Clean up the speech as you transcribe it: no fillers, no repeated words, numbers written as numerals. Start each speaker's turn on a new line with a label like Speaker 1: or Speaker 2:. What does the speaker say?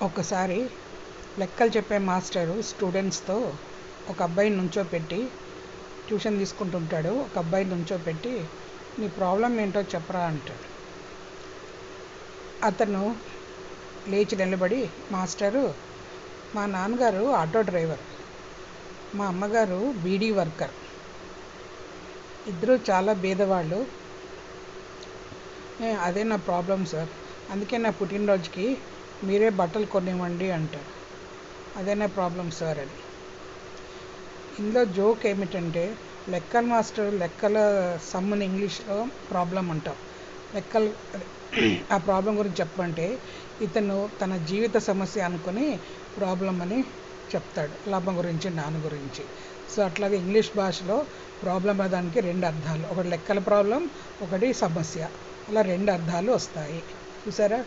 Speaker 1: ఒకసారి లెక్కలు చెప్పే మాస్టరు స్టూడెంట్స్తో ఒక అబ్బాయిని నుంచోపెట్టి ట్యూషన్ తీసుకుంటుంటాడు. ఒక అబ్బాయిని నుంచోపెట్టి నీ ప్రాబ్లం ఏంటో చెప్పరా అంటాడు. అతను లేచి నిలబడి, మాస్టరు, మా నాన్నగారు ఆటో డ్రైవర్, మా అమ్మగారు బీడీ వర్కర్, ఇద్దరు చాలా బీదవాళ్ళు. అదే నా ప్రాబ్లం సార్, అందుకే నా పుట్టినరోజుకి మీరే బట్టలు కొనివ్వండి అంటారు. అదే నా ప్రాబ్లం సార్ అని. ఇందులో జోక్ ఏమిటంటే, లెక్కల మాస్టర్ లెక్కల సమ్ముని ఇంగ్లీష్లో ప్రాబ్లం అంటాం. లెక్కలు ఆ ప్రాబ్లం గురించి చెప్పంటే ఇతను తన జీవిత సమస్య అనుకుని ప్రాబ్లం అని చెప్తాడు, లాభం గురించి, నాన్న గురించి. సో అట్లాగే ఇంగ్లీష్ భాషలో ప్రాబ్లం దానికి రెండు అర్థాలు, ఒకటి లెక్కల ప్రాబ్లం, ఒకటి సమస్య, అలా రెండు అర్థాలు వస్తాయి. చూసారా?